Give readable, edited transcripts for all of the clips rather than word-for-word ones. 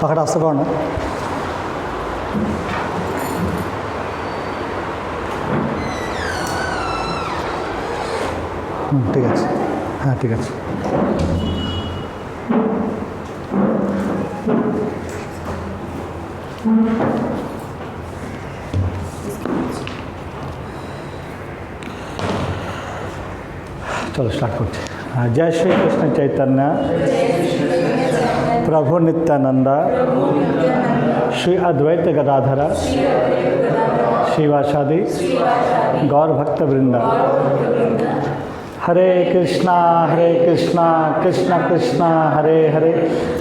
पकड़ा आपसे कौन है? ঠিক আছে, হ্যাঁ ঠিক আছে। चलो स्टार्ट करते हैं। जय श्री कृष्ण चैतन्य प्रभु नित्यानंद श्री अद्वैत गदाधर श्रीवासादि गौर भक्त वृंदा। हरे कृष्णा कृष्ण कृष्ण हरे हरे,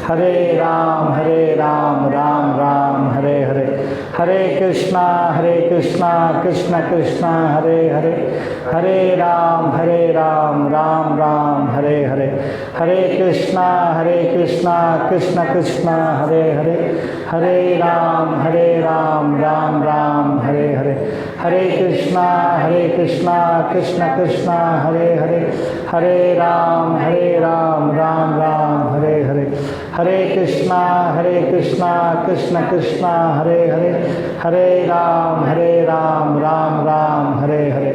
हरे राम राम राम हरे हरे। हरे कृष्णा कृष्ण कृष्ण हरे हरे, हरे राम राम राम हरे हरे। हरे कृष्णा कृष्ण कृष्ण हरे हरे, हरे राम राम राम हरे हरे। हरे कृष्णा कृष्ण कृष्ण हरे हरे, हरे राम राम राम हरे हरे। हरे कृष्णा कृष्ण कृष्ण हरे हरे, हरे राम राम राम हरे हरे।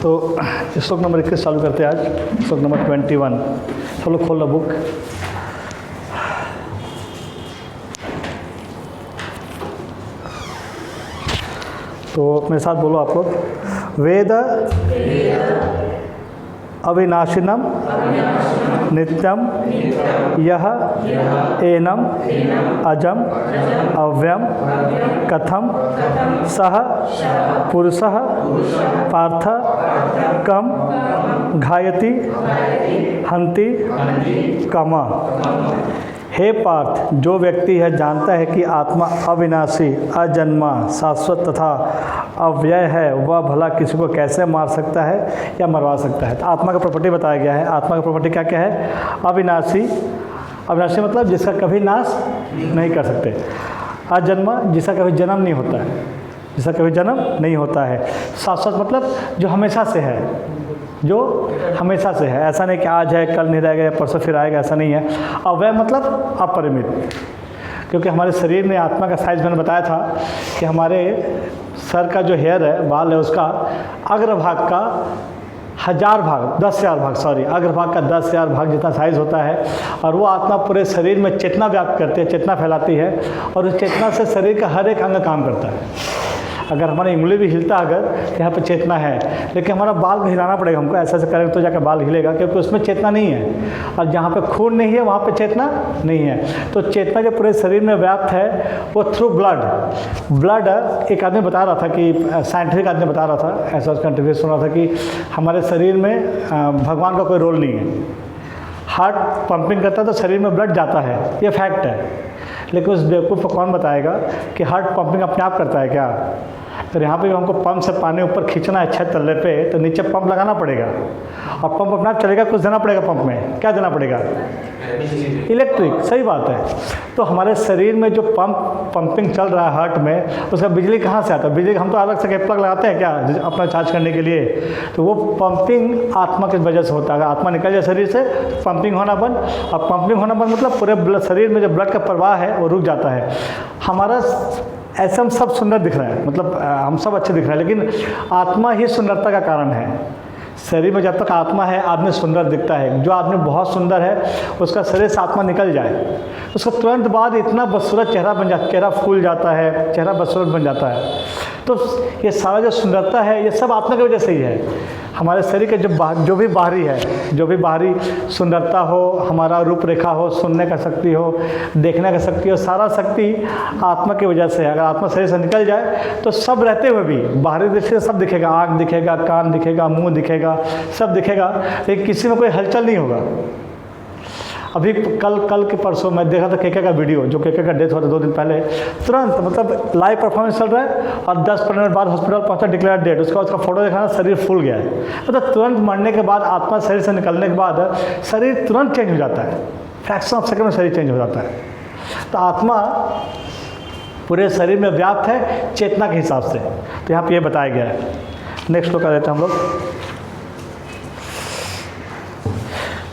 तो श्लोक नंबर 21 चालू करते हैं आज। श्लोक नंबर 21। सब लोग खोल लो बुक। तो मेरे साथ बोलो आप लोग। वेद अविनाशिनम नित्यम यह एनम अजम अव्यम कथम सह पुरुषः पार्थ कम घायति हंति कम। हे पार्थ, जो व्यक्ति यह जानता है कि आत्मा अविनाशी, अजन्मा, शाश्वत तथा अव्यय है, वह भला किसी को कैसे मार सकता है या मरवा सकता है। तो आत्मा का प्रॉपर्टी बताया गया है। आत्मा का प्रॉपर्टी क्या क्या है? अविनाशी, अविनाशी मतलब जिसका कभी नाश नहीं कर सकते। अजन्मा, जिसका कभी जन्म नहीं होता है, जिसका कभी जन्म नहीं होता है। शाश्वत मतलब जो हमेशा से है, जो हमेशा से है, ऐसा नहीं कि आज है कल नहीं रहेगा या परसों फिर आएगा, ऐसा नहीं है। अव्यय मतलब अपरिमित, क्योंकि हमारे शरीर में आत्मा का साइज मैंने बताया था कि हमारे सर का जो हेयर है, बाल है, उसका अग्रभाग का 1000 भाग, 10,000 भाग, सॉरी, अग्रभाग का 10,000 भाग जितना साइज होता है। और वो आत्मा पूरे शरीर में चेतना व्याप्त करती है, चेतना फैलाती है, और उस चेतना से शरीर का हर एक अंग काम करता है। अगर हमारी उंगली भी हिलता अगर, तो यहाँ पे चेतना है, लेकिन हमारा बाल भी हिलाना पड़ेगा हमको, ऐसा ऐसे करेंगे तो जाकर बाल हिलेगा, क्योंकि उसमें चेतना नहीं है। और जहाँ पे खून नहीं है वहाँ पे चेतना नहीं है। तो चेतना जो पूरे शरीर में व्याप्त है वो थ्रू ब्लड। एक आदमी बता रहा था कि साइंटिफिक आदमी बता रहा था, ऐसा उसका इंटरव्यू सुन रहा था कि हमारे शरीर में भगवान का कोई रोल नहीं है। हार्ट पंपिंग करता है तो शरीर में ब्लड जाता है, ये फैक्ट है। लेकिन उस बेवकूफ़ को कौन बताएगा कि हार्ट पंपिंग अपने आप करता है क्या? तो यहाँ पे हमको पंप से पानी ऊपर खींचना है 6 तल्ले पे, तो नीचे पंप लगाना पड़ेगा, और पंप अपने आप चलेगा। कुछ देना पड़ेगा पंप में, क्या देना पड़ेगा? इलेक्ट्रिक, सही बात है। तो हमारे शरीर में जो पंपिंग चल रहा है हार्ट में, उसका बिजली कहाँ से आता है? बिजली हम तो अलग से प्लग लगाते हैं क्या अपना चार्ज करने के लिए? तो वो पंपिंग आत्मा की वजह से होता है। अगर आत्मा निकल जाए शरीर से, पंपिंग होना बंद। और पंपिंग होना बंद मतलब पूरे शरीर में जो ब्लड का प्रवाह है वो रुक जाता है। हमारा ऐसे हम सब सुंदर दिख रहे हैं, मतलब हम सब अच्छे दिख रहे हैं, लेकिन आत्मा ही सुंदरता का कारण है। शरीर में जब तक आत्मा है आदमी सुंदर दिखता है। जो आदमी बहुत सुंदर है उसका शरीर से आत्मा निकल जाए, उसका तुरंत बाद इतना बदसूरत चेहरा बन जाता, चेहरा फूल जाता है, चेहरा बदसूरत बन जाता है। तो ये सारा जो सुंदरता है ये सब आत्मा की वजह से ही है। हमारे शरीर के जो भी बाहरी है, जो भी बाहरी सुंदरता हो, हमारा रूप रेखा हो, सुनने का शक्ति हो, देखने का शक्ति हो, सारा शक्ति आत्मा की वजह से है। अगर आत्मा शरीर से निकल जाए तो सब रहते हुए भी बाहरी दृष्टि से सब दिखेगा, आँख दिखेगा, कान दिखेगा, मुंह दिखेगा, सब दिखेगा, लेकिन किसी में कोई हलचल नहीं होगा। अभी कल के परसों मैं देखा था केके का वीडियो, जो केके का डेथ हुआ था 2 दिन पहले, तुरंत मतलब लाइव परफॉर्मेंस चल रहा है और 10-15 मिनट बाद हॉस्पिटल पहुंचा, डिक्लेयर डेट। उसका फोटो देखा ना, शरीर फूल गया है। मतलब तुरंत मरने के बाद, आत्मा शरीर से निकलने के बाद शरीर तुरंत चेंज हो जाता है, फ्रैक्शन ऑफ सेकंड में शरीर चेंज हो जाता है। तो आत्मा पूरे शरीर में व्याप्त है चेतना के हिसाब से। तो यहाँ पर यह बताया गया है। नेक्स्ट लोग कर देते हैं हम लोग।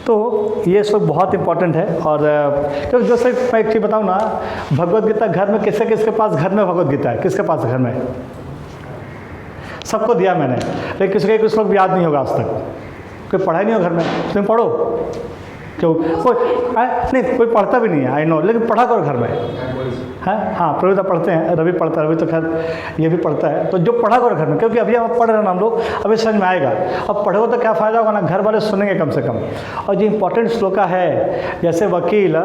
तो ये श्लोक बहुत इंपॉर्टेंट है। और क्योंकि जो सिर्फ मैं एक चीज़ बताऊँ ना, भगवद गीता घर में किसके किसके पास घर में भगवद गीता है? किसके पास घर में? सबको दिया मैंने, लेकिन किसी का कुछ श्लोक भी याद नहीं होगा आज तक। कोई पढ़ा ही नहीं हो घर में, तुम पढ़ो क्यों? कोई नहीं, कोई पढ़ता भी नहीं है, आई नो, लेकिन पढ़ा करो घर में है। हाँ, प्रभुता पढ़ते हैं, रवि पढ़ता है, रवि तो खैर ये भी पढ़ता है, तो जो पढ़ा करो घर में, क्योंकि अभी हम पढ़ रहे हैं ना हम लोग, अभी समझ में आएगा। अब पढ़ोगे तो क्या फ़ायदा होगा ना, घर वाले सुनेंगे कम से कम। और जो इंपॉर्टेंट श्लोका है, जैसे वकील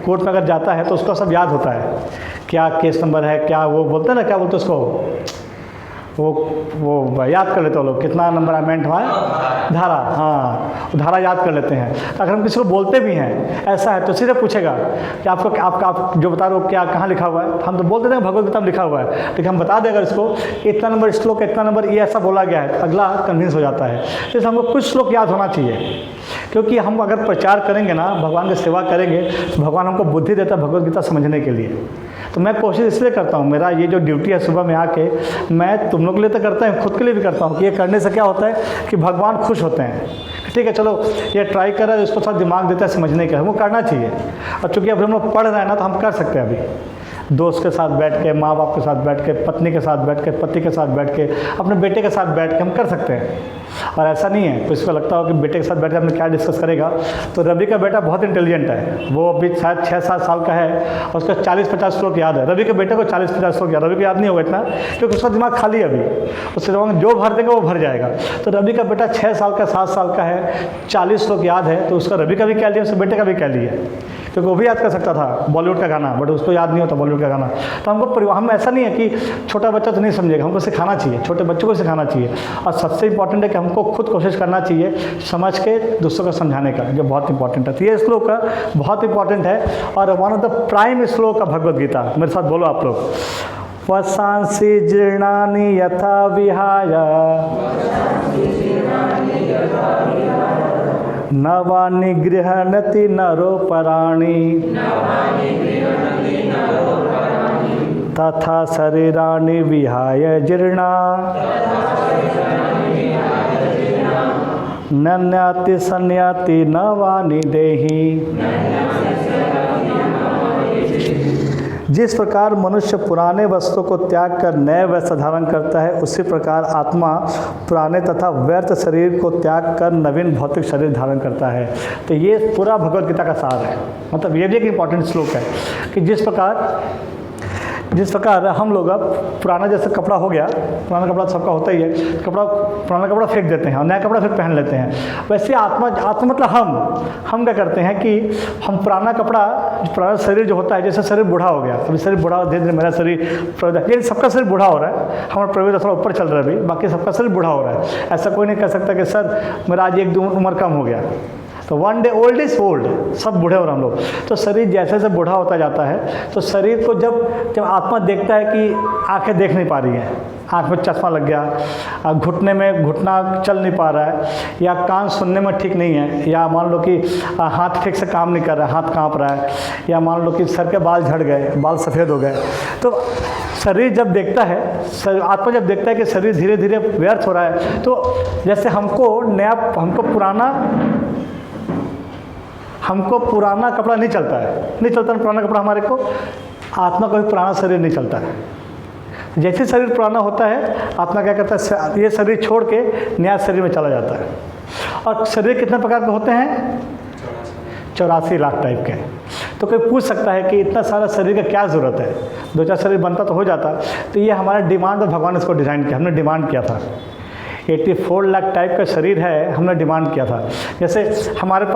कोर्ट में अगर जाता है तो उसको सब याद होता है, क्या केस नंबर है, क्या वो बोलते हैं ना, क्या बोलते उसको, वो याद कर लेते हो लोग, कितना नंबर अमेंट हुआ है, धारा, हाँ धारा याद कर लेते हैं। अगर हम किसी को बोलते भी हैं ऐसा है तो सीधे पूछेगा कि आपको आप जो बता रहे हो क्या कहाँ लिखा हुआ है। हम तो बोल देते हैं भगवद गीता में लिखा हुआ है, लेकिन हम बता दें अगर इसको इतना नंबर श्लोक इतना नंबर ये ऐसा बोला गया है, अगला कन्विंस हो जाता है। जैसे हमको कुछ श्लोक याद होना चाहिए, क्योंकि हम अगर प्रचार करेंगे ना, भगवान की सेवा करेंगे, तो भगवान हमको बुद्धि देता है भगवद गीता समझने के लिए। तो मैं कोशिश इसलिए करता हूँ, मेरा ये जो ड्यूटी है सुबह में आके, मैं तुम लोग के लिए तो करता हूँ, खुद के लिए भी करता हूँ कि ये करने से क्या होता है कि भगवान खुश होते हैं। ठीक है, चलो ये ट्राई कर रहा है, इसको थोड़ा दिमाग देता है समझने का, हमको करना चाहिए। और चूँकि अब हम लोग पढ़ रहे हैं ना, तो हम कर सकते हैं अभी दोस्त के साथ बैठ के, माँ बाप के साथ बैठ के, पत्नी के साथ बैठ के, पति के साथ बैठ के, अपने बेटे के साथ बैठ के हम कर सकते हैं। और ऐसा नहीं है तो इसको लगता हो कि बेटे के साथ बैठ के हमने क्या डिस्कस करेगा। तो रवि का बेटा बहुत इंटेलिजेंट है, वो अभी शायद 6-7 साल का है और उसका 40-50 श्लोक याद है। रवि के बेटे को 40-50 श्लोक याद, रवि को याद नहीं होगा इतना, क्योंकि उसका दिमाग खाली है अभी, उसके दिमाग जो भर देंगे वो भर जाएगा। तो रवि का बेटा 6 साल का 7 साल का है, 40 श्लोक याद है, तो उसका रवि का भी कह लिया, उसके बेटे का भी कह लिया, क्योंकि वो भी याद कर सकता था बॉलीवुड का गाना, बट उसको याद नहीं होता बॉलीवुड का गाना। तो हमको हम ऐसा नहीं है कि छोटा बच्चा तो नहीं समझेगा, हमको सिखाना चाहिए, छोटे बच्चों को सिखाना चाहिए। और सबसे इंपॉर्टेंट है कि हमको खुद कोशिश करना चाहिए समझ के दूसरों को समझाने का, जो बहुत इंपॉर्टेंट है। तो ये श्लोक बहुत इंपॉर्टेंट है और वन ऑफ द प्राइम श्लोक का भगवद गीता। मेरे साथ बोलो आप लोग, वसांसि जीर्णानि यथा विहाय नवानि गृह्णति नरोपराणि तथा शरीराणि विहाय जीर्णा नन्याति सन्याति नवानि देहि। जिस प्रकार मनुष्य पुराने वस्तुओं को त्याग कर नए वस्त्र धारण करता है, उसी प्रकार आत्मा पुराने तथा व्यर्थ शरीर को त्याग कर नवीन भौतिक शरीर धारण करता है। तो ये पूरा भगवद गीता का सार है। मतलब ये भी एक इम्पॉर्टेंट श्लोक है कि जिस प्रकार हम लोग अब पुराना जैसे कपड़ा हो गया, पुराना कपड़ा सबका होता ही है, पुराना कपड़ा फेंक देते हैं और नया कपड़ा फिर पहन लेते हैं। वैसे आत्मा मतलब हम क्या करते हैं कि हम पुराना शरीर जो होता है, जैसे शरीर बूढ़ा हो गया, अभी शरीर बूढ़ा, धीरे धीरे मेरा शरीर सबका शरीर बूढ़ा हो रहा है, हमारा प्रवेश थोड़ा ऊपर चल रहा है, अभी बाकी सबका शरीर बूढ़ा हो रहा है। ऐसा कोई नहीं कह सकता कि सर मेरा आज 1-2 उम्र कम हो गया। तो one day old is old, सब बूढ़े हो रहे हम लोग। तो शरीर जैसे जैसे बूढ़ा होता जाता है, तो शरीर को जब आत्मा देखता है कि आंखें देख नहीं पा रही हैं, आँख में चश्मा लग गया, घुटना चल नहीं पा रहा है, या कान सुनने में ठीक नहीं है, या मान लो कि हाथ ठीक से काम नहीं कर रहा है, हाथ काँप रहा है, या मान लो कि सर के बाल झड़ गए, बाल सफ़ेद हो गए। तो शरीर जब देखता है, आत्मा जब देखता है कि शरीर धीरे धीरे व्यर्थ हो रहा है, तो जैसे हमको पुराना कपड़ा नहीं चलता है, पुराना कपड़ा हमारे को, आत्मा का भी पुराना शरीर नहीं चलता है। जैसे शरीर पुराना होता है, आत्मा क्या करता है, ये शरीर छोड़ के नया शरीर में चला जाता है। और शरीर कितने प्रकार के होते हैं? 84 लाख टाइप के। तो कोई पूछ सकता है कि इतना सारा शरीर का क्या ज़रूरत है, 2-4 शरीर बनता तो हो जाता। तो ये हमारा डिमांड और भगवान ने इसको डिज़ाइन किया, हमने डिमांड किया था। 84 लाख टाइप का शरीर है, हमने डिमांड किया था। जैसे मेरे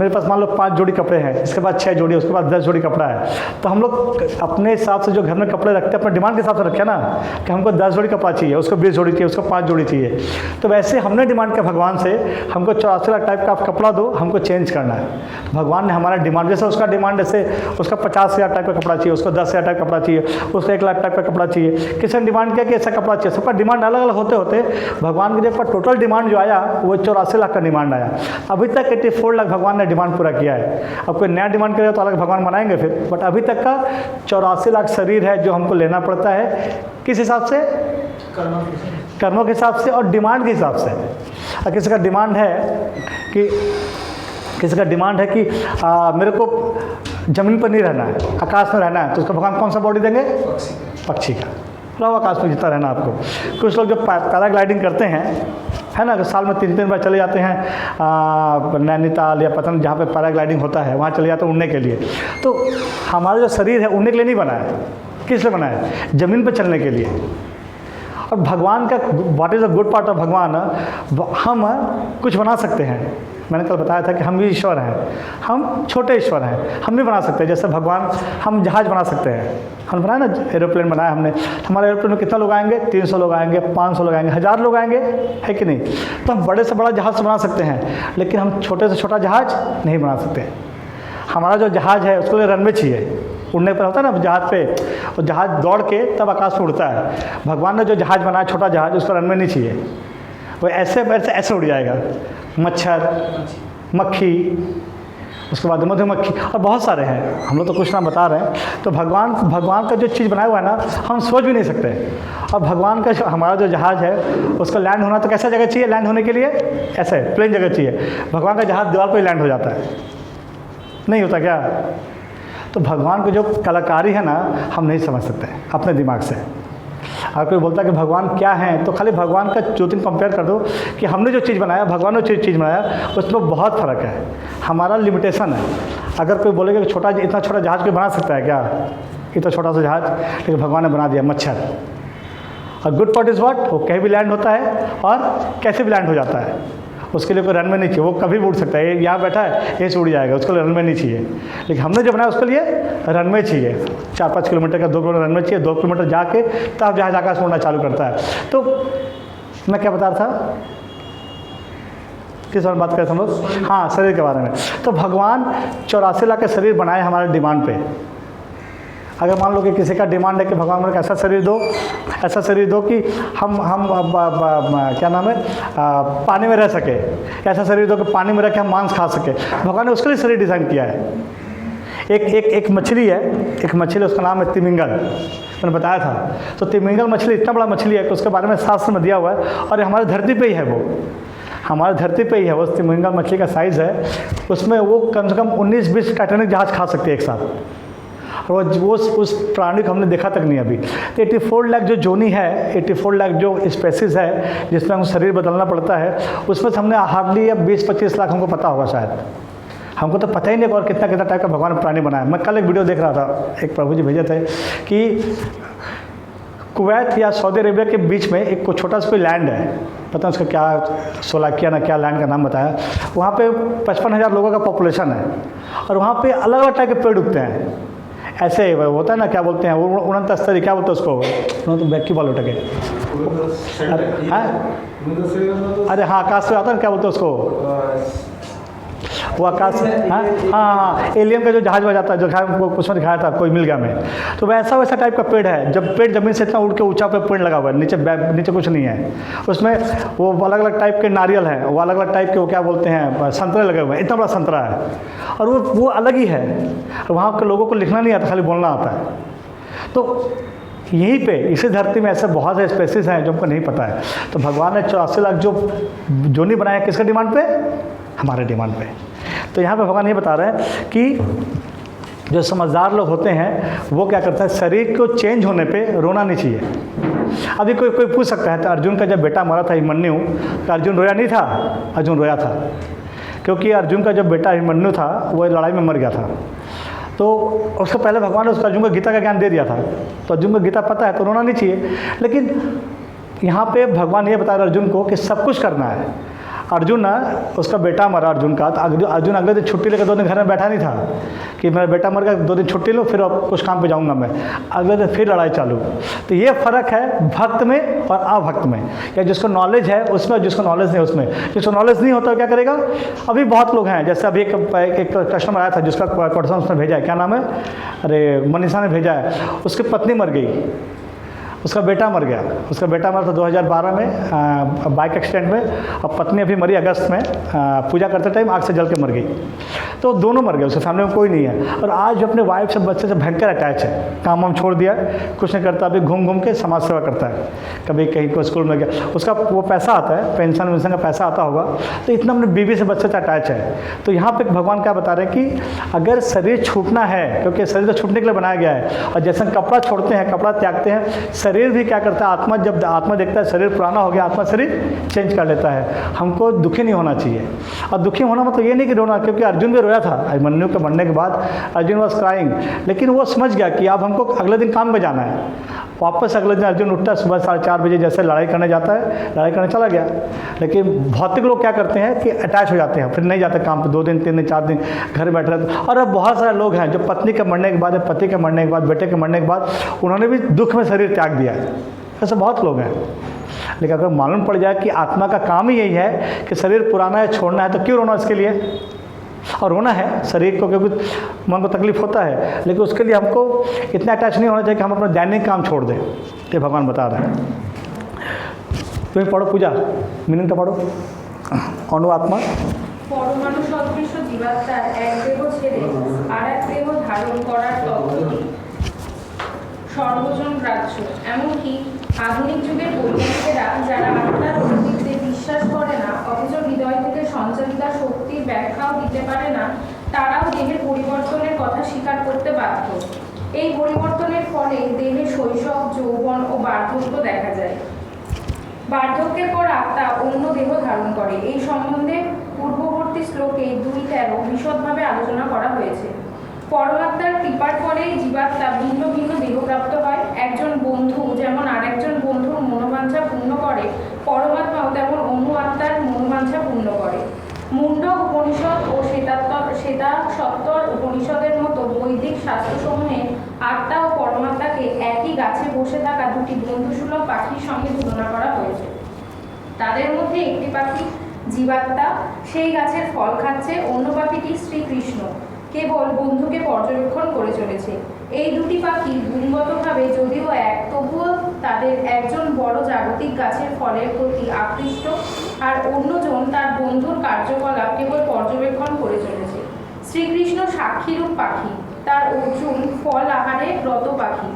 पास मान लो 5 जोड़ी कपड़े हैं, इसके बाद 6 जोड़ी, उसके बाद 10 जोड़ी कपड़ा है। तो हम लोग अपने हिसाब से जो घर में कपड़े रखते हैं, अपने डिमांड के हिसाब से रखे ना, कि हमको 10 जोड़ी कपड़ा चाहिए, उसको 20 जोड़ी चाहिए, उसको 5 जोड़ी चाहिए। तो वैसे हमने डिमांड किया भगवान से, हमको 84 लाख टाइप का आप कपड़ा दो, हमको चेंज करना है। भगवान ने हमारा डिमांड, जैसे उसका डिमांड, जैसे उसका 50,000 टाइप का कपड़ा चाहिए, उसको 10,000 टाइप का कपड़ा चाहिए, उसको 1 लाख टाइप का कपड़ा चाहिए। किसी ने डिमांड किया कि ऐसा कपड़ा चाहिए, सबका डिमांड अलग अलग होते होते भगवान की जब टोटल डिमांड जो आया वो 84 लाख का डिमांड आया। अभी तक 84 लाख भगवान ने डिमांड पूरा किया है। अब कोई नया डिमांड करेगा तो अलग भगवान बनाएंगे फिर, बट अभी तक का 84 लाख शरीर है जो हमको लेना पड़ता है। किस हिसाब से? कर्मों के हिसाब से और डिमांड के हिसाब से। और किसी का डिमांड है कि किसी का डिमांड है कि मेरे को ज़मीन पर नहीं रहना है, आकाश में रहना है, तो उसको भगवान कौन सा बॉडी देंगे? पक्षी का। रहो आकाश में जितना रहना आपको। कुछ लोग जो पैराग्लाइडिंग करते हैं, है ना, साल में 3-3 बार चले जाते हैं नैनीताल या पता नहीं जहाँ पे पैराग्लाइडिंग होता है, वहाँ चले जाते हैं उड़ने के लिए। तो हमारा जो शरीर है उड़ने के लिए नहीं बना है, किस लिए बना है? ज़मीन पर चलने के लिए। और भगवान का what is the good part of भगवान, हम कुछ बना सकते हैं। मैंने कल बताया था कि हम भी ईश्वर हैं, हम छोटे ईश्वर हैं, हम भी बना सकते हैं। जैसे भगवान, हम जहाज़ बना सकते हैं, हम बनाए ना, एरोप्लेन बनाया हमने। हमारे एरोप्लेन में कितना लोग आएंगे? 300 लोग आएंगे, 500 लोग आएंगे, 1000 लोग आएंगे, है कि नहीं? तो हम बड़े से बड़ा जहाज़ बना सकते हैं, लेकिन हम छोटे से छोटा जहाज़ नहीं बना सकते। हमारा जो जहाज़ है उसके लिए रनवे चाहिए। उड़ने पर होता है ना जहाज़ पे, और जहाज़ दौड़ के तब आकाश में उड़ता है। भगवान ने जो जहाज़ बनाया छोटा जहाज़, उसको रनवे नहीं चाहिए, वो ऐसे ऐसे उड़ जाएगा। मच्छर, मक्खी, उसके बाद मधुमक्खी और बहुत सारे हैं, हम लोग तो कुछ नाम बता रहे हैं। तो भगवान का जो चीज़ बनाया हुआ है ना, हम सोच भी नहीं सकते। और भगवान का हमारा जो जहाज़ है उसको लैंड होना तो कैसा जगह चाहिए लैंड होने के लिए? ऐसे प्लेन जगह चाहिए। भगवान का जहाज़ दीवार पर ही लैंड हो जाता है, नहीं होता क्या? तो भगवान को जो कलाकारी है ना, हम नहीं समझ सकते अपने दिमाग से। अगर कोई बोलता है कि भगवान क्या है, तो खाली भगवान का 2-3 कंपेयर कर दो कि हमने जो चीज़ बनाया, भगवान ने जो चीज़ बनाया, उसमें बहुत फ़र्क है। हमारा लिमिटेशन है। अगर कोई बोलेगा कि इतना छोटा जहाज़ कोई बना सकता है क्या? इतना छोटा सा जहाज़, लेकिन भगवान ने बना दिया मच्छर। और गुड पार्ट इज़ व्हाट, वो कहीं भी लैंड होता है और कैसे भी लैंड हो जाता है। उसके लिए कोई रनवे नहीं चाहिए, वो कभी भी उड़ सकता है। यहाँ बैठा है, ये से उड़ जाएगा, उसके लिए रनवे नहीं चाहिए। लेकिन हमने जो बनाया उसके लिए रनवे चाहिए। 4-5 किलोमीटर का 2 किलोमीटर रनवे चाहिए। 2 किलोमीटर जाके तब जहाज आकाश में उड़ना चालू करता है। तो मैं क्या बता रहा था, किस बारे में बात कर रहे थे हम लोग? हाँ, शरीर के बारे में। तो भगवान 84 लाख के शरीर बनाए हमारे डिमांड पे। अगर मान लो कि किसी का डिमांड है कि भगवान मेरे को ऐसा शरीर दो, ऐसा शरीर दो कि हम क्या नाम है, पानी में रह सके, ऐसा शरीर दो कि पानी में रह के हम मांस खा सके। भगवान ने उसके लिए शरीर डिज़ाइन किया है। एक मछली है, उसका नाम है तिमिंगल, मैंने बताया था। तो तिमिंगल मछली इतना बड़ा मछली है कि उसके बारे में शास्त्र में दिया हुआ है, और हमारी धरती पे ही है, वो हमारी धरती पे ही है। वो तिमिंगल मछली का साइज़ है, उसमें वो कम से कम 19-20 टाइटैनिक जहाज़ खा सकते हैं एक साथ। और वो उस प्राणी को हमने देखा तक नहीं अभी। तो 84 लाख जो जोनी है, 84 लाख जो स्पेसीज है जिसमें हमको शरीर बदलना पड़ता है, उसमें से हमने हार्डली अब 20-25 लाख हमको पता होगा शायद। हमको तो पता ही नहीं और कितना टाइप का भगवान ने प्राणी बनाया। मैं कल एक वीडियो देख रहा था, एक प्रभु जी भेजे थे कि कुवैत या सऊदी अरेबिया के बीच में एक छोटा सा कोई लैंड है, पता है उसका क्या, सोलाकिया ना क्या लैंड का नाम बताया। वहाँ पे 55,000 लोगों का पॉपुलेशन है, और वहाँ पे अलग अलग टाइप के पेड़ उगते हैं। ऐसे होता है ना, क्या बोलते हैं, 49 स्तरी, क्या बोलते हैं उसको, तो बैक्यू बॉल उठके, अरे हाँ, आकाश से आता है, क्या बोलते हैं उसको, वो आकाश, हाँ, एलियन का जो जहाज में जाता है, जो उसमें दिखाया था कोई मिल गया में। तो वैसा टाइप का पेड़ है। जब पेड़ ज़मीन से इतना उड़ के ऊंचा पे पेड़ लगा हुआ है, नीचे कुछ नहीं है उसमें। वो अलग अलग टाइप के नारियल हैं, वो अलग अलग टाइप के, वो क्या बोलते हैं, संतरे लगे हुए हैं। इतना बड़ा संतरा है, और वो अलग ही है। वहाँ के लोगों को लिखना नहीं आता, खाली बोलना आता है। तो यहीं पे इसी धरती में ऐसे बहुत से स्पेसीज हैं जो हमको नहीं पता है। तो भगवान ने 84 लाख जो जोनी बनाया, किसके डिमांड पे? हमारे डिमांड पे। तो यहाँ पे भगवान ये बता रहे हैं कि जो समझदार लोग होते हैं वो क्या करते हैं, शरीर को चेंज होने पे रोना नहीं चाहिए। अभी कोई पूछ सकता है, तो अर्जुन का जब बेटा मरा था अभिमन्यु, तो अर्जुन रोया नहीं था? अर्जुन रोया था, क्योंकि अर्जुन का जब बेटा अभिमन्यु था वो लड़ाई में मर गया था। तो उसको पहले भगवान ने उसको अर्जुन को गीता का ज्ञान दे दिया था, तो अर्जुन को गीता पता है, तो रोना नहीं चाहिए। लेकिन यहाँ पे भगवान ये बता रहे अर्जुन को कि सब कुछ करना है। अर्जुन ना, उसका बेटा मरा अर्जुन का, तो अर्जुन अगले दिन छुट्टी लेकर 2 दिन घर में बैठा नहीं था कि मेरा बेटा मर गया, 2 दिन छुट्टी लो, फिर कुछ काम पे जाऊंगा मैं। अगले दिन फिर लड़ाई चालू। तो ये फ़र्क है भक्त में और अभक्त में, या जिसको नॉलेज है उसमें, जिसको नॉलेज नहीं उसमें। जिसको नॉलेज नहीं होता क्या करेगा? अभी बहुत लोग हैं, जैसे अभी एक कस्टमर आया था जिसका क्वेश्चन उसने भेजा है, क्या नाम है, अरे मनीषा ने भेजा है, उसकी पत्नी मर गई। उसका बेटा मर गया, उसका बेटा मरा था 2012 में बाइक एक्सीडेंट में, और पत्नी अभी मरी अगस्त में, पूजा करते टाइम आग से जल के मर गई। तो दोनों मर गए, उसके फैमिली में कोई नहीं है। और आज अपने वाइफ से बच्चे से भयंकर अटैच है, काम वाम छोड़ दिया, कुछ नहीं करता, अभी घूम घूम के समाज सेवा करता है। कभी कहीं को स्कूल में गया, उसका वो पैसा आता है, पेंशन वेंशन का पैसा आता होगा, तो इतना अपने बीवी से बच्चे से अटैच है। तो यहाँ पे भगवान क्या बता रहे हैं कि अगर शरीर छूटना है, क्योंकि शरीर तो छूटने के लिए बनाया गया है, और जैसे कपड़ा छोड़ते हैं, कपड़ा त्यागते हैं, शरीर भी क्या करता है, आत्मा जब आत्मा देखता है शरीर पुराना हो गया, आत्मा शरीर चेंज कर लेता है। हमको दुखी नहीं होना चाहिए। और दुखी होना मतलब ये नहीं कि रोना, क्योंकि अर्जुन भी रोया था अभिमन्यु के मरने के बाद, अर्जुन वॉज क्राइंग, लेकिन वो समझ गया कि अब हमको अगले दिन काम में जाना है। वापस अगले दिन अर्जुन उठता है सुबह 4:30 बजे, जैसे लड़ाई करने जाता है, लड़ाई करने चला गया। लेकिन भौतिक लोग क्या करते हैं कि अटैच हो जाते हैं, फिर नहीं जाते काम पे, 2 दिन 3 दिन 4 दिन घर बैठ रहते। और अब बहुत सारे लोग हैं जो पत्नी के मरने के बाद, पति के मरने के बाद, बेटे के मरने के बाद, उन्होंने भी दुख में शरीर त्याग दिया है। ऐसे बहुत लोग हैं। लेकिन अगर मालूम पड़ जाए कि आत्मा का काम ही यही है कि शरीर पुराना है, छोड़ना है, तो क्यों रोना इसके लिए? और रोना है शरीर को, क्योंकि मन को तकलीफ होता है, लेकिन उसके लिए हमको इतना अटैच नहीं होना चाहिए कि हम अपना दैनिक काम छोड़ दें। ये भगवान बता रहे हैं। तुम्हें पढ़ो पूजा, मीनिंग तो पढ़ो। अनुआत्मा পরমাণু সদৃশ জীবাত্মার এক দেহ ছেড়ে আর এক দেহ ধারণ করার তত্ত্বটি সর্বজন গ্রাহ্য। এমনকি আধুনিক যুগের বৈজ্ঞানিকেরা যারা আত্মার অস্তিত্বে বিশ্বাস করে না, অথচ হৃদয় থেকে সঞ্চালিত শক্তির ব্যাখ্যাও দিতে পারে না, তারাও দেহের পরিবর্তনের কথা স্বীকার করতে বাধ্য। এই পরিবর্তনের ফলে দেহে শৈশব, যৌবন ও বার্ধক্য দেখা যায়। বার্ধক্যের পর আত্মা অন্য দেহ ধারণ করে। এই সম্বন্ধে পূর্ববর্তী শ্লোকে 2:13 বিশদভাবে আলোচনা করা হয়েছে। পরমাত্মার কৃপার ফলে জীবাত্মা ভিন্ন ভিন্ন দেহপ্রাপ্ত হয়। একজন বন্ধু যেমন আরেকজন বন্ধুর মনোবাঞ্ছা পূর্ণ করে, পরমাত্মাও তেমন অন্য আত্মার মনোবাঞ্ছা পূর্ণ করে। মুন্ডক উপনিষদ ও শ্বেতাসত্তর উপনিষদের মতো বৈদিক শাস্ত্রসমূহে আত্মা ও পরমাত্মাকে একই গাছে বসে থাকা দুটি বন্ধুসুলভ পাখির সঙ্গে তুলনা করা হয়েছে। তাদের মধ্যে একটি পাখি জীবাত্মা, সেই গাছের ফল খাচ্ছে, অন্য পাখিটি শ্রীকৃষ্ণ কেবল বন্ধুকে পর্যবেক্ষণ করে চলেছে। এই দুটি পাখি গুণগতভাবে যদিও এক, তবুও তাদের একজন বড় জাগতিক গাছের ফলের প্রতি আকৃষ্ট, আর অন্যজন তার বন্ধুর কার্যকলাপ কেবল পর্যবেক্ষণ করে চলেছে। শ্রীকৃষ্ণ সাক্ষীরূপ পাখি, তার অর্জুন ফল আহারে রত পাখি।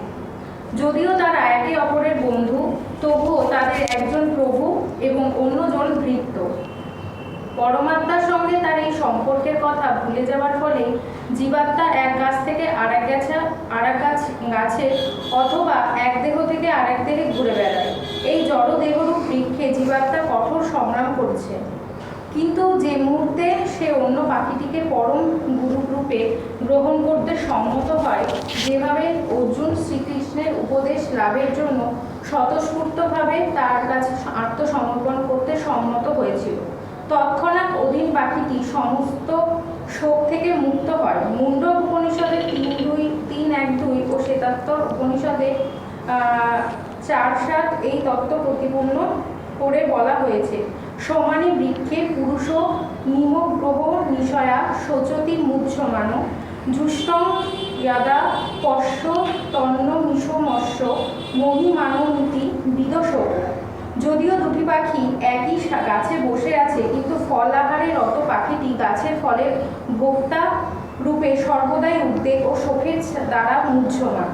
যদিও তারা একে অপরের বন্ধু, তবুও তাদের একজন প্রভু এবং অন্যজন ভৃত্য। পরমাত্মার সঙ্গে তার এই সম্পর্কের কথা ভুলে যাওয়ার ফলে জীবাত্মা এক গাছ থেকে আরেক গাছে অথবা এক দেহ থেকে আরেক দেহে ঘুরে বেড়ায়। এই জড় দেহরূপ বৃক্ষে জীবাত্মা কঠোর সংগ্রাম করছে। কিন্তু যে মুহূর্তে সে অন্য পাখিটিকে পরম গুরুরূপে গ্রহণ করতে সম্মত হয়, যেভাবে অর্জুন শ্রীকৃষ্ণের উপদেশ লাভের জন্য স্বতঃস্ফূর্তভাবে তার কাছে আত্মসমর্পণ করতে সম্মত হয়েছিল, তৎক্ষণাৎ অধীন পাখিটি সমস্ত শোক থেকে মুক্ত হয়। মুন্ডক উপনিষদে 3.1.2 ও শ্বেতাত্তর উপনিষদে 4.7 এই তত্ত্ব প্রতিপন্ন করে বলা হয়েছে। সমানে বৃক্ষে পুরুষ নিমগ্রহ নিশয়া শোচতি মুচ্ছমান জুষ্টং ইয়াদা পশ্য তন্ন মিশমস্য মহিমাননীতি বিদশৌ। যদিও দুটি পাখি একই গাছে বসে আছে, কিন্তু ফল আহারে রত পাখিটি গাছের ফলের ভোক্তা রূপে সর্বদাই উদ্বেগ ও শোকের দ্বারা মুহ্যমান।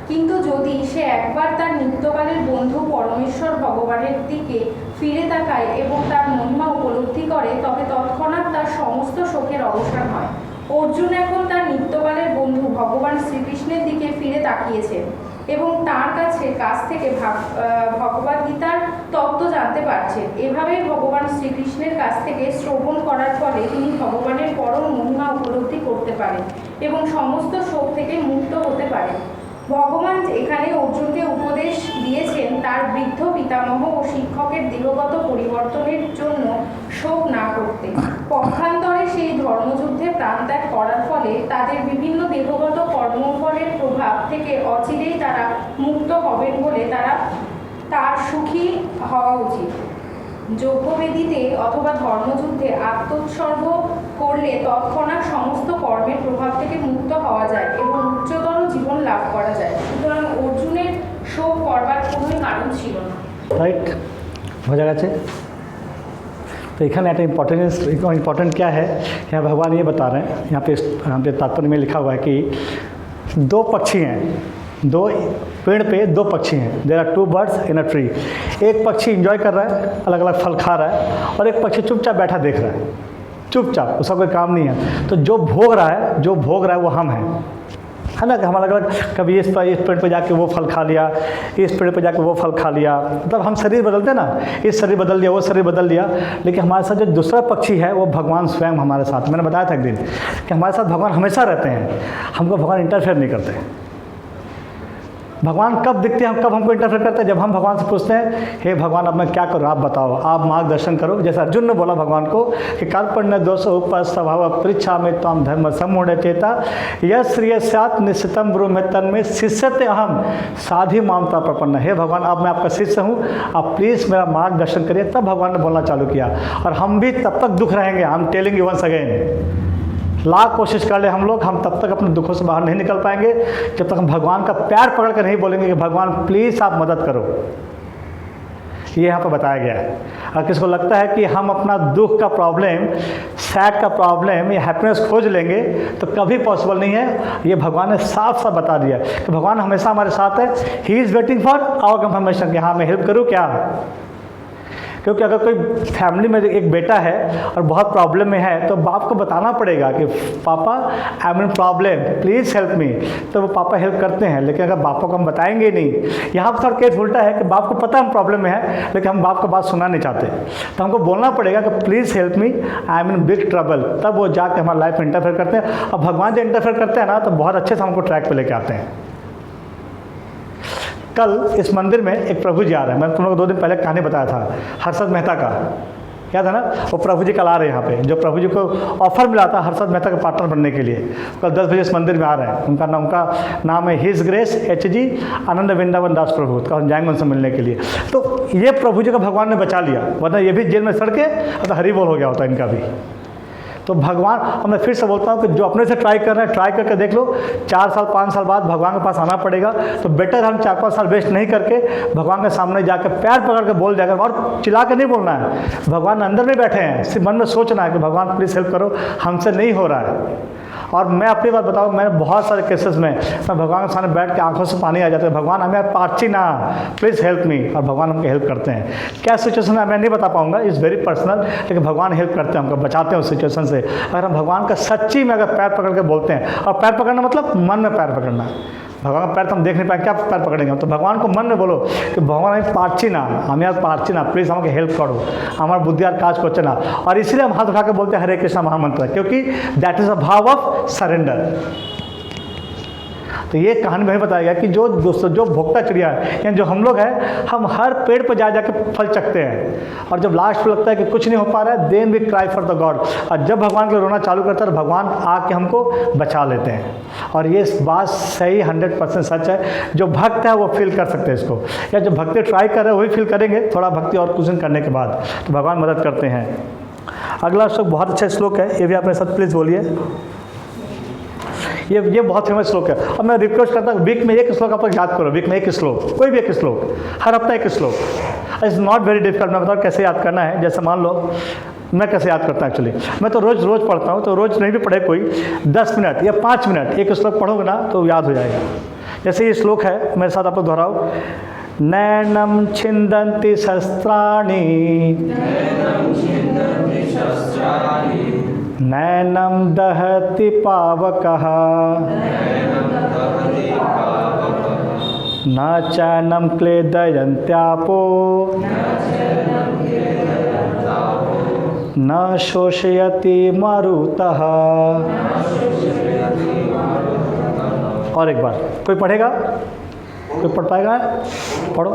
কিন্তু যদি সে একবার তার নিত্যকালের বন্ধু পরমেশ্বর ভগবানের দিকে ফিরে তাকায় এবং তার মহিমা উপলব্ধি করে, তবে তৎক্ষণাৎ তার সমস্ত শোকের অবসান হয়। অর্জুন এখন তার নিত্যকালের বন্ধু ভগবান শ্রীকৃষ্ণের দিকে ফিরে তাকিয়েছেন এবং তার কাছ থেকে ভগবদ্গীতার তত্ত্ব জানতে পারছেন। এভাবেই ভগবান শ্রীকৃষ্ণের কাছ থেকে শ্রবণ করার ফলে তিনি ভগবানের পরম মহিমা উপলব্ধি করতে পারেন এবং সমস্ত শোক থেকে মুক্ত হতে পারেন। ভগবান এখানে অর্জুনকে উপদেশ দিয়েছেন তার বৃদ্ধ পিতামহ ও শিক্ষকের দেহগত পরিবর্তনের জন্য শোক না করতে। পক্ষান্তরে সেই ধর্মযুদ্ধে প্রাণত্যাগ করার ফলে তাদের বিভিন্ন দেহগত কর্মফলের প্রভাব থেকে অচিরেই তারা মুক্ত হবেন বলে তার সুখী হওয়া উচিত। যজ্ঞবেদীতে অথবা ধর্মযুদ্ধে আত্মোৎসর্গ করলে তৎক্ষণাৎ সমস্ত কর্মের প্রভাব থেকে মুক্ত হওয়া যায় এবং উচ্চতর জীবন লাভ করা যায়। সুতরাং অর্জুনের শোক করবার কোনোই কারণ ছিল না। राइट, বোঝা গেছে? तो এখানে একটা इम्पोर्टेंट क्या है, यहाँ भगवान ये बता रहे हैं, यहाँ पे तात्पर्य में लिखा हुआ है कि दो पक्षी हैं, दो पेड़ पे दो पक्षी हैं, there are two birds in a tree. एक पक्षी इंजॉय कर रहा है, अलग अलग फल खा रहा है, और एक पक्षी चुपचाप बैठा देख रहा है, चुपचाप, उसका कोई काम नहीं है। तो जो भोग रहा है वो हम हैं, है ना? कि हम अलग अलग, कभी इस पेड़ पे जाके वो फल खा लिया, इस पेड़ पे जाके वो फल खा लिया, मतलब हम शरीर बदलते हैं ना, इस शरीर बदल दिया, वो शरीर बदल दिया। लेकिन हमारे साथ जो दूसरा पक्षी है वो भगवान स्वयं हमारे साथ। मैंने बताया था एक दिन कि हमारे साथ भगवान हमेशा रहते हैं, हमको भगवान इंटरफेयर नहीं करते। भगवान कब दिखते हैं, कब हमको इंटरफेयर करते हैं? जब हम भगवान से पूछते हैं, हे भगवान अब मैं क्या करूँ, आप बताओ, आप मार्गदर्शन करो। जैसे अर्जुन ने बोला भगवान को कि कार्पण्य दोष उपस्वभाव परीक्षा में त्वं धर्म सम्मूढ़ चेता यह श्रेय स्यात् निश्चितम ब्रूहि मे तन्मे शिष्यते अहम साधि मामता प्रपन्न। हे भगवान अब मैं आपका शिष्य हूँ, आप प्लीज़ मेरा मार्गदर्शन करिए। तब भगवान ने बोलना चालू किया, और हम भी तब तक दुख रहेंगे। I am telling you once again, lakh कोशिश कर ले हम लोग, हम तब तक अपने दुखों से बाहर नहीं निकल पाएंगे जब तक हम भगवान का पैर पकड़ कर नहीं बोलेंगे कि भगवान प्लीज़ आप मदद करो। ये यहाँ पर बताया गया है। और किसको लगता है कि हम अपना दुख का प्रॉब्लम, सैड का प्रॉब्लम या हैप्पीनेस खोज लेंगे, तो कभी पॉसिबल नहीं है। ये भगवान ने साफ साफ बता दिया कि भगवान हमेशा हमारे साथ है। He is waiting for our confirmation कि हाँ मैं हेल्प करूँ क्या। क्योंकि अगर कोई फैमिली में एक बेटा है और बहुत प्रॉब्लम में है, तो बाप को बताना पड़ेगा कि पापा I am in problem, please help me. तो वो पापा हेल्प करते हैं। लेकिन अगर बापों को हम बताएंगे नहीं, यहाँ पर थोड़ा केस उल्टा है कि बाप को पता हम प्रॉब्लम में है, लेकिन हम बाप को बात सुनना नहीं चाहते। तो हमको बोलना पड़ेगा कि please help me, I am in big trouble. तब वो जाके हमारी लाइफ में इंटरफेयर करते हैं। और भगवान जब इंटरफेयर करते हैं ना, तो बहुत अच्छे से हमको ट्रैक पर लेके आते हैं। कल इस मंदिर में एक प्रभु जी आ रहे हैं। मैंने तुम लोग 2 दिन पहले कहानी बताया था हर्षद मेहता का, याद है ना? वो प्रभु जी कल आ रहे हैं यहाँ पे। जो प्रभु जी को ऑफर मिला था हर्षद मेहता का पार्टनर बनने के लिए, कल 10 बजे इस मंदिर में आ रहे हैं। उनका नाम है हिज ग्रेस HG आनंद वृंदावन दास प्रभु। तो हम जाएंगे उनसे मिलने के लिए। तो ये प्रभु जी को भगवान ने बचा लिया, वरना ये भी जेल में सड़ के तो हरी बोल हो गया होता इनका भी। तो भगवान, और मैं फिर से बोलता हूँ कि जो अपने से ट्राई कर रहे हैं, ट्राई करके देख लो। 4 साल 5 साल बाद भगवान के पास आना पड़ेगा। तो बेटर हम 4-5 साल वेस्ट नहीं करके भगवान के सामने जाकर पैर पकड़ के बोल जाकर, और चिल्ला के नहीं बोलना है। भगवान अंदर में बैठे हैं, सिर्फ मन में सोचना है कि भगवान प्लीज़ हेल्प करो, हमसे नहीं हो रहा है। और मैं अपनी बात बताऊँ, मैंने बहुत सारे केसेस में मैं भगवान के सामने बैठ के आंखों से पानी आ जाता है, भगवान हमें पार्ची ना, प्लीज़ हेल्प मी। और भगवान हमको हेल्प करते हैं। क्या सिचुएशन है मैं नहीं बता पाऊंगा, इज़ वेरी पर्सनल, लेकिन भगवान हेल्प करते हैं, हमको बचाते हैं उस सिचुएशन से। अगर हम भगवान का सच्ची में अगर पैर पकड़ के बोलते हैं, और पैर पकड़ना मतलब मन में पैर पकड़ना। भगवान का पैर तो हम देख नहीं पाएंगे, क्या पैर पकड़ेंगे? तो भगवान को मन में बोलो कि भगवान हमें पार्ची ना, हमें यार पार्ची ना, प्लीज़ हमको हेल्प करो, हमारा बुद्धि यार काज को ना। और इसीलिए हम हाथ उठा के बोलते हैं हरे कृष्णा महामंत्र, क्योंकि दैट इज़ अ भाव ऑफ सरेंडर। तो ये कहानी में बताया गया कि जो भोक्ता चिड़िया है, यानी जो हम लोग हैं, हम हर पेड़ पर जा जाके फल चखते हैं। और जब लास्ट में लगता है कि कुछ नहीं हो पा रहा है, then we cry for the god. और जब भगवान के रोना चालू करता है, तो भगवान आके हमको बचा लेते हैं। और ये बात सही 100% सच है। जो भक्त है वो फील कर सकते हैं इसको, या जो भक्ति ट्राई कर रहे हैं वही फील करेंगे, थोड़ा भक्ति और कुछ दिन करने के बाद। तो भगवान मदद करते हैं। अगला श्लोक बहुत अच्छा श्लोक है, ये भी अपने साथ प्लीज़ बोलिए। ये बहुत फेमस श्लोक है। और मैं रिक्वेस्ट करता हूँ वीक में एक श्लोक आप लोग याद करो। वीक में एक श्लोक, कोई भी एक श्लोक, हर हफ्ता एक श्लोक। It's not very difficult. मैं बताऊँ कैसे याद करना है। जैसे मान लो मैं कैसे याद करता हूँ, एक्चुअली मैं तो रोज़ पढ़ता हूँ। तो रोज़ नहीं भी पढ़े कोई 10 मिनट या 5 मिनट एक श्लोक पढ़ोगे ना तो याद हो जाएगा। जैसे ये श्लोक है, मेरे साथ आप लोग दोहराओ। नैनम छिन्दन्ति शस्त्राणि, नैनम दहति पावकः, न चैनम क्लेदयन्त्यापो, न शोषयति मरुतः। और एक बार कोई पढ़ेगा? कोई पढ़ पाएगा? पढ़ो।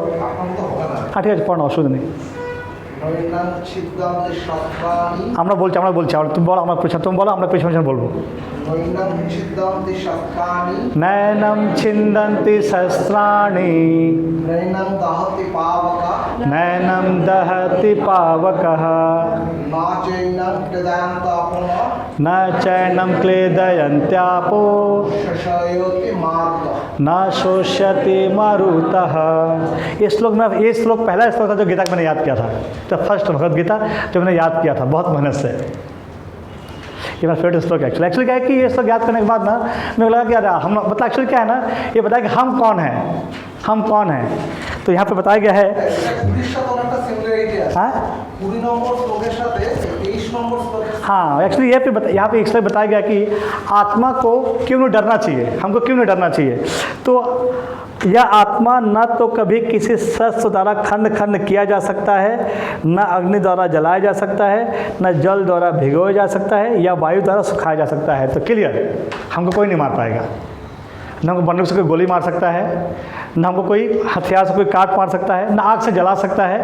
हाँ ठीक है, पढ़ना অসুবিধা নেই। আমরা বলছি, তুমি বলো, আমরা পিছনে, তুমি বলো, আমরা পিছনে বলবো। नैनं छिद्यन्ति शस्त्राणि नैनं छिन्दन्ति शस्त्राणि नैनं दहति पावकः नैनं दहति पावकः न चैनं क्लेदयन्तापः न चैनं क्लेदयन्त्यापो शशयति मारुतः न शोष्यति मरुतः। ये श्लोक में, ये श्लोक पहला श्लोक था जो गीता का मैंने याद किया था, तो फर्स्ट भगवद गीता जो मैंने याद किया था बहुत मेहनत से। ये मेरा फेवरेट श्लोक है एक्चुअली क्या है कि ये श्लोक याद करने के बाद ना मेरे को लगा कि यार हम मतलब एक्चुअली क्या है ना, ये बताया कि हम कौन हैं, हम कौन हैं। तो यहाँ पे बताया गया है, পুরীর সাথে অনেকটা সিমিলারিটি আছে। हाँ 20 নম্বর শ্লোকের সাথে 23 নম্বর শ্লোকের हाँ एक्चुअली यहाँ पे इसलिए बताया गया कि आत्मा को क्यों नहीं डरना चाहिए, हमको क्यों नहीं डरना चाहिए। तो यह आत्मा न तो कभी किसी शस्त्र द्वारा खंड खंड किया जा सकता है, न अग्नि द्वारा जलाया जा सकता है, न जल द्वारा भिगोया जा सकता है, या वायु द्वारा सुखाया जा सकता है। तो क्लियर, हमको कोई नहीं मार पाएगा। न हमको बंदूक से कोई गोली मार सकता है, न हमको कोई हथियार से कोई काट मार सकता है, न आग से जला सकता है,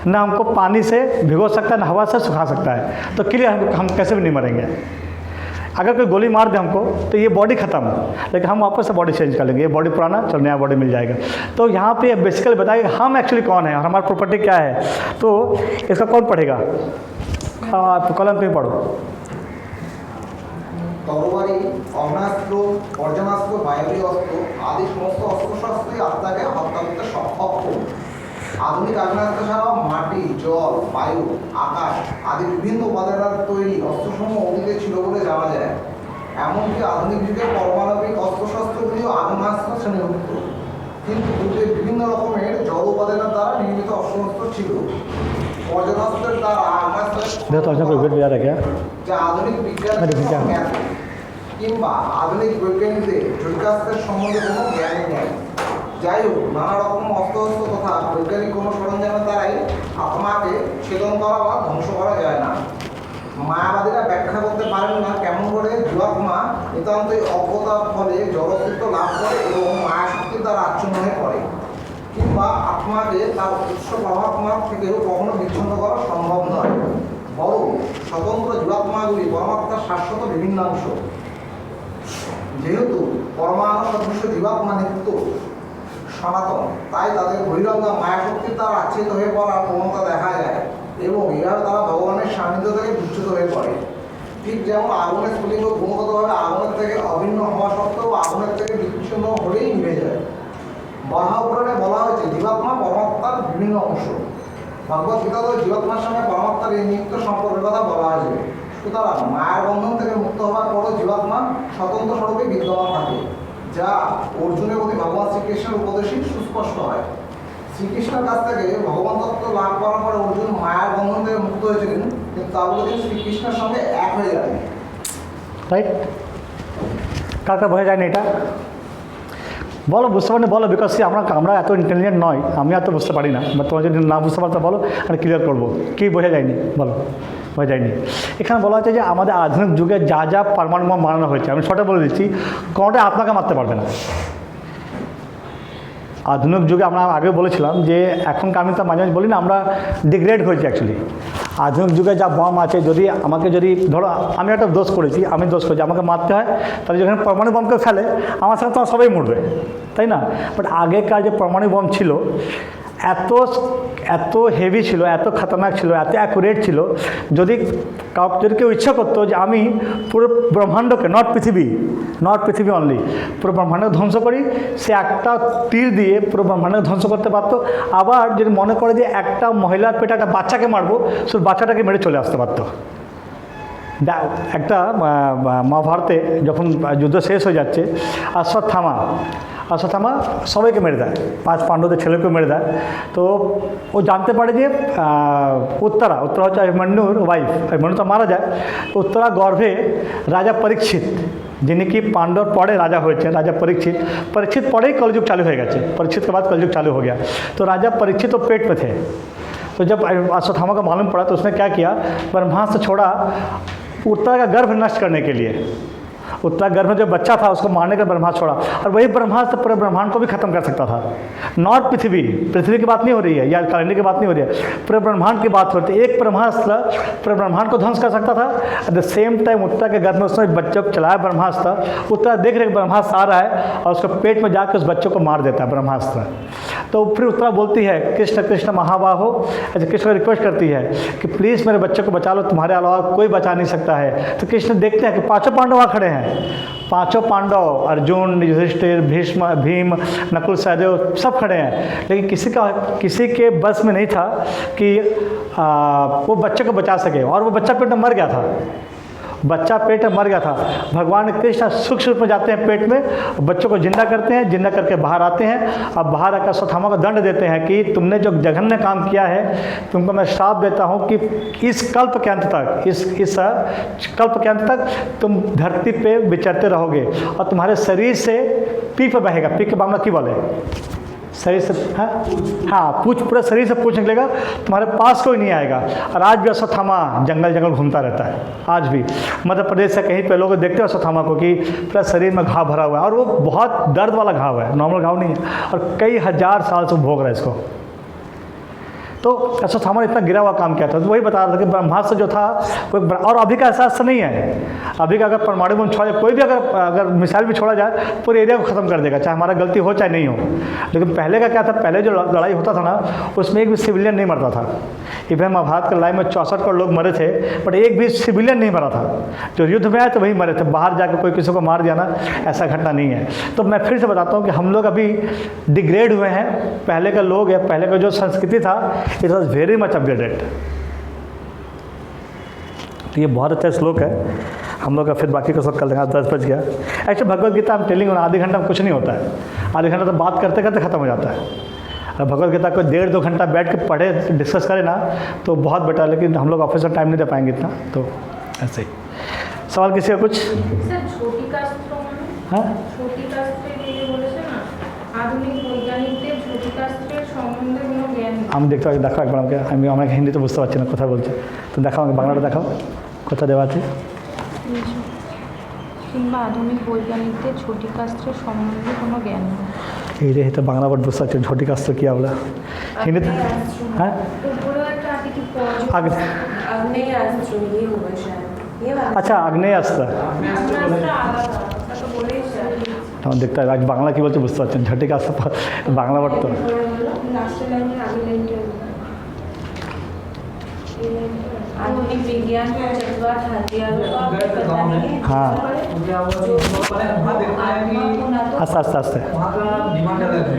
न हमको पानी से भिगो सकता है, न हवा से सुखा सकता है। तो क्लियर हम कैसे भी नहीं मरेंगे। अगर कोई गोली मार दे हमको तो ये बॉडी ख़त्म, लेकिन हम वापस से बॉडी चेंज कर लेंगे, ये बॉडी पुराना चलो नया बॉडी मिल जाएगा। तो यहाँ पे बेसिकली बताइए हम एक्चुअली कौन है और हमारी प्रॉपर्टी क्या है। तो इसका कौन पढ़ेगा, कलम पे पढ़ो। তরবারি, অগ্নাস্ত্র, বর্জনাস্ত্র, বায়বীয় অস্ত্র আদি সমস্ত অস্ত্রশস্ত্রই আত্মাকে হত্যা করতে সক্ষম। আধুনিক আগ্নেয়াস্ত্র ছাড়াও মাটি, জল, বায়ু, আকাশ আদি বিভিন্ন উপাদানের তৈরি অস্ত্রসমূহ অতীতে ছিল বলে জানা যায়। এমনকি আধুনিক যুগে পারমাণবিক অস্ত্রশস্ত্রগুলিও আগ্নেয়াস্ত্র শ্রেণীভুক্ত। কিন্তু পূর্বে বিভিন্ন রকমের জল উপাদানের দ্বারা নির্মিত অস্ত্রশস্ত্র ছিল। বর্জনাস্ত্রের দ্বারা আগ্নেয়াস্ত্র যা আধুনিক বিজ্ঞানের জ্ঞান কিংবা আধুনিক বৈজ্ঞানিকদের ঝটিকাস্ত্রের সম্বন্ধে কোনো জ্ঞান নেই। যাই হোক, নানা রকম অস্ত্র তথা বৈজ্ঞানিক কোনো সরঞ্জামের দ্বারাই আত্মাকে ছেদন করা বা ধ্বংস করা যায় না। মায়াবাদীরা ব্যাখ্যা করতে পারেন না কেমন করে জীবাত্মা নিতান্তই অজ্ঞতার ফলে জড়চিত্ত লাভ করে এবং মায়াশক্তির দ্বারা আচ্ছন্ন হয়ে পড়ে, কিংবা আত্মাকে তার উৎস পরমাত্মার থেকেও কখনো বিচ্ছিন্ন করা সম্ভব নয়। বরং স্বতন্ত্র জীবাত্মাগুলি পরমাত্মার শাশ্বত বিভিন্নাংশ। যেহেতু পরমাণু সদৃশ জীবাত্মা নিত্য সনাতন, তাই তাদের বহিরঙ্গা মায়াশক্তির দ্বারা আচ্ছিন্ন হয়ে পড়ার প্রবণতা দেখা যায় এবং এভাবে তারা ভগবানের সান্নিধ্য থেকে বিচ্যুত হয়ে পড়ে। ঠিক যেমন আগুনের স্ফুলিঙ্গ গুণগতভাবে আগুনের থেকে অভিন্ন হওয়া সত্ত্বেও আগুনের থেকে বিচ্ছিন্ন হলেই নিভে যায়। মহাপুরাণে বলা হয়েছে জীবাত্মা পরমাত্মার বিভিন্ন অংশ। ভগবত গীতাতেও জীবাত্মার সঙ্গে পরমাত্মার এই নিত্য সম্পর্কের কথা বলা হয়েছে। সুতরাং মায়ার বন্ধন থেকে মুক্ত হওয়ার পরও জীবাত্মা স্বতন্ত্র স্বরূপে বিদ্যমান থাকে, যা অর্জুনের প্রতি ভগবান শ্রীকৃষ্ণের উপদেশই সুস্পষ্ট হয়। শ্রীকৃষ্ণের কাছ থেকে ভগবান তত্ত্ব লাভ করার পরে অর্জুন মায়ার বন্ধন থেকে মুক্ত হয়েছিলেন, কিন্তু তা বলে তিনি শ্রীকৃষ্ণের সঙ্গে এক হয়ে যাবেন। রাইট, কারটা বোঝা যায় না এটা বলো, বুঝতে পারি বলো, বিকজ আমরা এত ইন্টেলিজেন্ট নয়, আমি এত বুঝতে পারি না। বা তোমার যদি না বুঝতে পারতো বলো, আমি ক্লিয়ার করবো। কী বোঝা যায়নি বলো, বোঝা যায়নি। এখানে বলা হচ্ছে যে আমাদের আধুনিক যুগে যা যা পারমাণু বোমা বানানো হয়েছে, আমি শর্টে বলে দিচ্ছি, কোনোটাই আপনাকে মারতে পারবে না। আধুনিক যুগে আমরা আগে বলেছিলাম যে এখনকার, আমি তো মাঝে মাঝে বলি না, আমরা ডিগ্রেড হয়েছি অ্যাকচুয়ালি। আধুনিক যুগে যা বম আছে, যদি আমাকে যদি ধরো আমি একটা দোষ করেছি, আমাকে মারতে হয়, তাহলে যখন পরমাণু বমকে ফেলে আমার সাথে তো সবাই মরবে, তাই না? বাট আগেকার যে পরমাণু বম ছিল এত হেভি ছিল, এত খতরনাক ছিল, এত অ্যাকুরেট ছিল, যদি কেউ ইচ্ছা করতো যে আমি পুরো ব্রহ্মাণ্ডকে, নট পৃথিবী অনলি, পুরো ব্রহ্মাণ্ড ধ্বংস করি, সে একটা তীর দিয়ে পুরো ব্রহ্মাণ্ড ধ্বংস করতে পারতো। আবার যদি মনে করে যে একটা মহিলার পেটে একটা বাচ্চাকে মারবো, সে বাচ্চাটাকে মেরে চলে আসতে পারতো। একটা মহাভারতে যখন যুদ্ধ শেষ হয়ে যাচ্ছে, অশ্বত্থামা সবাইকে মেরে দেয়, 5 পাণ্ডবদের ছেলেকেও মেরে দেয়। তো ও জানতে পারে যে উত্তরা হচ্ছে অভিমন্যুর ওয়াইফ, অভিমন্যু তো মারা যায়। উত্তরা গর্ভে রাজা পরীক্ষিত, যিনি কি पांडव पड़े राजा हुए राजा परीक्षित पड़े ही कलयुग चालू हो गए, परीक्षित के बाद कलयुग चालू हो गया। तो राजा परीक्षित तो पेट में थे। तो जब अश्वत्थामा को मालूम पड़ा तो उसने क्या किया, ब्रह्मास्त्र छोड़ा उत्तरा का गर्भ नष्ट करने के लिए। उत्तरा गर्भ में जो बच्चा था उसको मारने का ब्रह्मास्त्र छोड़ा, और वही ब्रह्मास्त्र पूरे ब्रह्मांड को भी खत्म कर सकता था। नॉट पृथ्वी की बात नहीं हो रही है या कैलेंडर की बात नहीं हो रही है, पूरे ब्रह्मांड की बात हो रही है। एक ब्रह्मास्त्र पूरे ब्रह्मांड को ध्वंस कर सकता था। At the same time Uttara के गर्भ में उसने बच्चों को चलाया ब्रह्मास्त्र, उत्तरा देख रहे ब्रह्मास्त्र आ रहा है और उसके पेट में जाकर उस बच्चों को मार देता है ब्रह्मास्त्र। तो फिर उत्तरा बोलती है कृष्ण कृष्ण महाबाहो, कृष्ण को रिक्वेस्ट करती है कि प्लीज़ मेरे बच्चे को बचा लो, तुम्हारे अलावा कोई बचा नहीं सकता है। तो कृष्ण देखते हैं कि पांचों पांडव वहाँ खड़े हैं, पांचों पांडव अर्जुन, युधिष्ठिर, भीष्म, भीम, नकुल, सहदेव सब खड़े हैं, लेकिन किसी के बस में नहीं था कि वो बच्चे को बचा सके, और वो बच्चा पेट में मर गया था। बच्चा पेट में मर गया था। भगवान कृष्ण सूक्ष्म रूप में जाते हैं पेट में, बच्चों को जिंदा करते हैं, जिंदा करके बाहर आते हैं। अब बाहर आकर अश्वत्थामा को दंड देते हैं कि तुमने जो जघन्य काम किया है, तुमको मैं श्राप देता हूँ कि इस कल्प के अंत तक, इस कल्प के अंत तक तुम धरती पे विचरते रहोगे और तुम्हारे शरीर से पीप बहेगा। पीप के बामला की बोले शरीर से, हाँ पूछ, पूरा शरीर से पूछ निकलेगा, तुम्हारे पास कोई नहीं आएगा। और आज भी अश्वत्थामा जंगल घूमता रहता है। आज भी मध्य प्रदेश से कहीं पे लोग देखते हो अश्वत्थामा को कि पूरा शरीर में घाव भरा हुआ है, और वो बहुत दर्द वाला घाव है, नॉर्मल घाव नहीं है, और कई हजार साल से भोग रहा है इसको। तो अश्वत्थामा ने इतना गिरा हुआ काम किया था। तो वही बता रहा था कि ब्रह्मास्त्र जो था वो, और अभी का एहसास नहीं है। अभी का अगर परमाणु बम छोड़ा जाए, कोई भी अगर मिसाइल भी छोड़ा जाए, पूरे एरिया को ख़त्म कर देगा, चाहे हमारा गलती हो चाहे नहीं हो। लेकिन पहले का क्या था, पहले जो लड़ाई होता था ना, उसमें एक भी सिविलियन नहीं मरता था। इवन महाभारत के लड़ाई में 64 करोड़ लोग मरे थे, बट एक भी सिविलियन नहीं मरा था। जो युद्ध में आए तो वही मरे थे, बाहर जाकर कोई किसी को मार दिया ना, ऐसा घटना नहीं है। तो मैं फिर से बताता हूँ कि हम लोग अभी डिग्रेड हुए हैं। पहले के लोग या पहले का जो संस्कृति था, it was very much upgraded. तो ये बहुत अच्छा श्लोक है। हम लोग का फिर बाकी का सब कल देंगे। 10 बज गया। एक्चुअली भगवद गीता हम टेलिंग आधे घंटा में कुछ नहीं होता है, आधे घंटा तो बात करते करते ख़त्म हो जाता है। और भगवद गीता को 1.5-2 घंटा बैठ के पढ़े, डिस्कस करें ना, तो बहुत बेटर। लेकिन हम लोग ऑफिस में टाइम नहीं दे पाएंगे इतना, तो ऐसे ही। सवाल किसी का कुछ? सर छोटी कास्ट, हाँ छोटी कास्ट ये बोलेছে না আধুনিক বৈজ্ঞানিকদের ছোটি কাস্টের সম্বন্ধে কোনো জ্ঞান নেই। আমি দেখতে পাচ্ছি, দেখো একবার আমাকে, আমি আমাকে হিন্দিতে বুঝতে পারছি না কোথায় বলছে, তো দেখাও আমাকে বাংলাটা দেখাও কোথায় দেওয়া আছে। কিংবা আধুনিক বৈজ্ঞানিকদের ছোটি কাস্টের সম্বন্ধে কোনো জ্ঞান নেই। এই রে, তো বাংলা वर्ड বুঝতে পারছি, ছোটি কাস্ট কি আমরা হিন্দিতে, হ্যাঁ উপরে একটা আছে কি আগ্নেয় अस्त्र ये होगा शायद, ये वाला আচ্ছা আগ্নেয় अस्त्र। আলাদা তো বলেইছে। তখন দেখতে হবে আজ বাংলা কী বলছে বুঝতে পারছেন। ঝটিকা अस्त्र বাংলা वर्ड তো लास्ट लाइन में आगे लाइन क्या होगा? आधुनिक विज्ञान के जज्बात हथियारों का पता नहीं है। हाँ। जो आत्मा को ना तो আস্তে আস্তে আস্তে वहाँ का डिमांड अलग है।